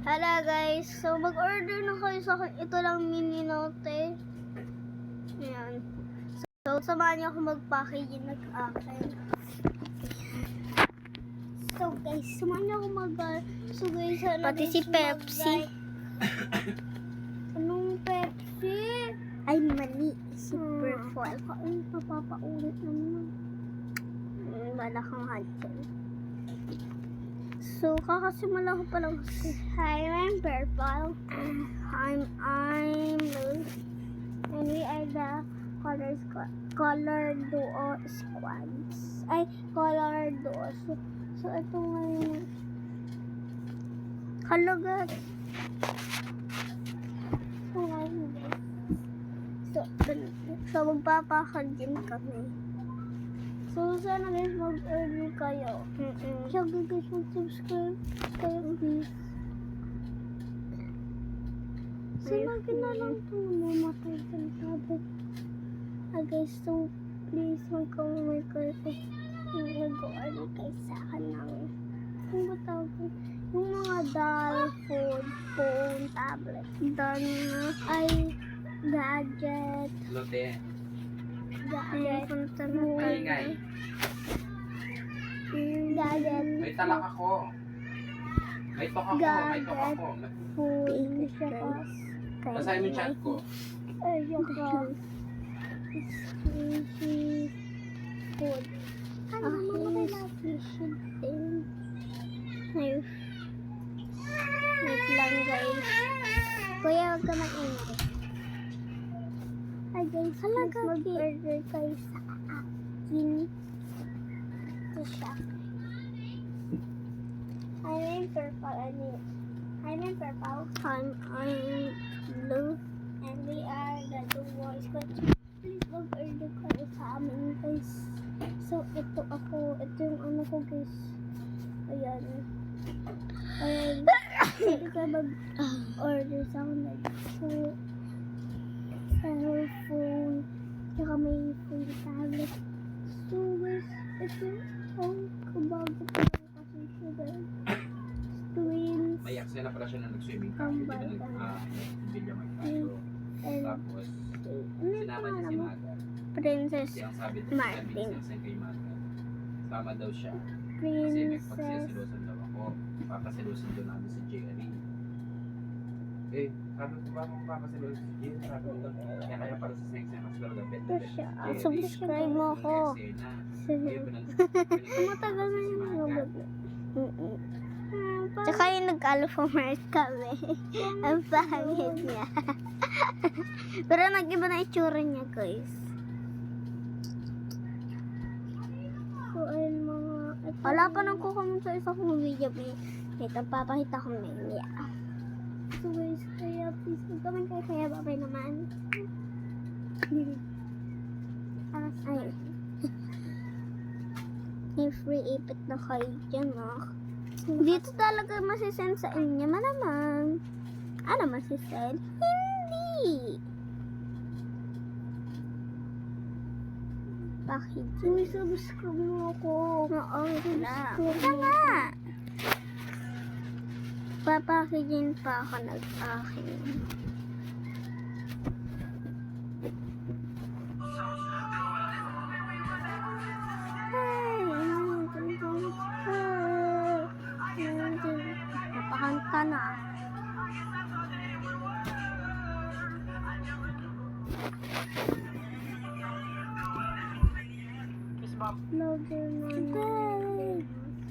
Hala guys, so mag-order na kayo sa akin. Ito lang mini note. Ayan. So, samahan niyo ako mag-packaging ng akin. So guys, samahan niyo ako So guys, Pati si Pepsi. Anong Pepsi? Ay, mali. Super full. Ay, papapaulit naman. Wala kang handle. So, kakasimula ko pa lang. Hi, I'm Purple. I'm blue. And we are the color duo squads. Ay, color duo. So ito ngayon. Hello guys. So, ngayon guys. So magpapakagin kami. So, sana guys mag-order kayo. So, guys, mag-subscribe kayo, please. So, lagi na lang ito namamatay sa sabi. Guys, so, please, mag-comment kayo kung mag-order kayo sa akin ng kung ba tawag yung mga doll, food, phone, tablet, ay, gadget, Lote. punta na Maingay. gadget, May talak ako. May tok ako. May tok ako. food, saka, Basahin mo yung chat ko. ay, saka, squishy, food. Wait lang guys. Kuya, huwag ka mag-ingay. Hi guys, please mag-order kayo sa akin. Ito siya. I'm purple. I'm purple. I'm blue. And we are the two boys. But please mag-order kayo sa amin guys. So, ito ako. Ito yung ano ko guys. Ayan. Ayan. Pwede ka mag-order sa akin like food. Cellphone. Tsaka may phone tablet. So guys, ito ang kabago ko kasi siya guys. Twins. May akse na pala siya na nag-swimming ka. Hindi na nag-bilya magtayo. Tapos, sinama niya si Maga. Princess Kasi ang sabi Martin. niya kay Maga. Sama daw siya. Kasi may Princess pagsisilusan daw ako. Papasilusan daw namin si Jerry. Eh, sabi ko ba kung papasilusan si Jerry? Sabi ko, kaya para sa sex niya, mas talaga better. ito siya. Subscribe mo ako. Matagal na yung mga vlog. Tsaka yung nag-alphamart kami. Ang pangit niya. Pero nag-iba na itsura niya guys. So, ayun mga... Wala pa nang kukomment sa isa kong video. Ito, papakita ko mamaya. So guys, kaya please mag-comment kayo. Kaya babay naman. Ay. May free ipit na kayo dyan, Dito talaga masisend sa inyo, malamang. Ano masisend? Hindi. Packaging. Uy, subscribe mo ako. Oo, na. Tama. Papackaging pa ako nag-akin. Napakanta na. Vlogger na.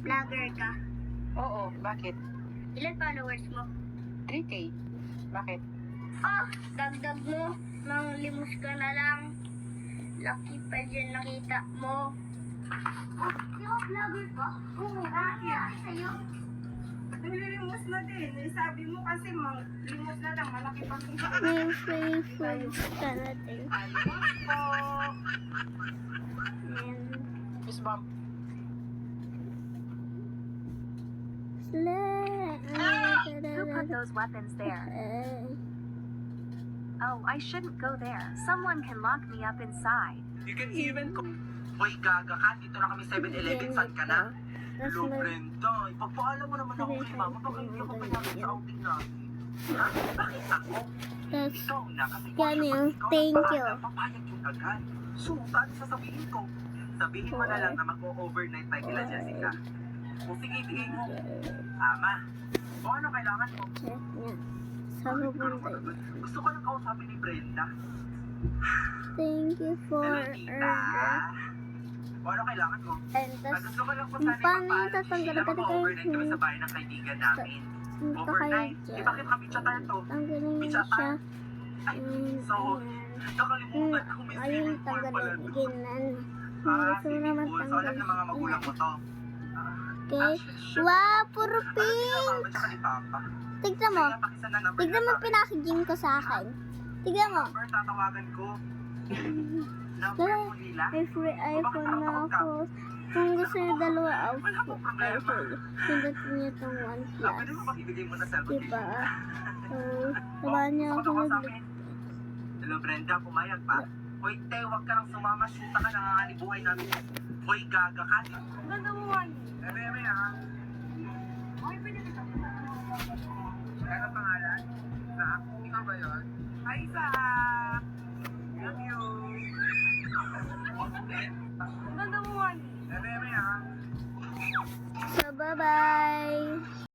Vlogger ka? Oo, bakit? Ilan followers mo? 3K. Bakit? Oh, dagdag mo. Nang limos ka na lang. Lucky pa dyan nakita mo. Oh, yung vlogger ka? Oo, bakit? Sa'yo? Nililimos na din. Sabi mo kasi limos na lang. Malaki pa kung May free food ka natin. po. Miss Mom. Who put those weapons there? Oh, I shouldn't go there. Someone can lock me up inside. You can even... Hoy, gaga ka. Dito na kami 7-Eleven. Saan ka na? Tas Hello, mag- Brenda. Ipagpaalam mo naman ako kay mama. Baka hindi ako pinalit sa outing natin. Ha? Bakit ako? Tas, Ikaw na kasi yan yung ikaw thank you. nagpaalam, papayag yung agad. So, paano sasabihin ko? Sabihin mo na lang na mag-overnight tayo kila Jessica. O sige, bigay mo. Ama, o ano kailangan mo? check niya. Sa pupunta yun. Gusto ko lang kausapin ni Brenda. Thank you for Hello, tita. order. O ano kailangan mo? And tas, Gusto ko lang po sana paano yung ipagpaalam si tatanggal? Sheila Pwede kayo mag-overnight kami sa bahay ng kaibigan namin. punta kayo Overnight? Eh dyan. bakit kami siya tayo to? Tanggalin niyo Bichata? siya. Ay, And, so, ayan. nakalimutan ko may Ayun, swimming pool pala tanggalin. doon. Ginan. Kung Ah, gusto mo swimming naman pool. So, alam tanggalin. ng mga magulang mo to. Okay. Wow, puro Alam ni pink! mama at saka ni papa. Tignan mo. Kaya pakisan na number Tignan mo na yung pinakaging ko sa akin. Tignan mo. number, tatawagan ko. Number mo nila? May free iPhone na ako. Kung gusto niyo dalawa Wala pong problema. iPhone, pindutin niyo itong Pwede OnePlus. mo makibigay mo na cellphone Diba? nila. So, sabahan niyo ako mag- Hello, Brenda, pumayag ba? Hoy, te, huwag ka nang sumama. Shoota ka, nanganganib buhay namin. Hoy, gaga ka. Ganda mo nga. Eme, ha? Okay, pwede dito. Ano pangalan? Sa ikaw ba yun? Ay, isa.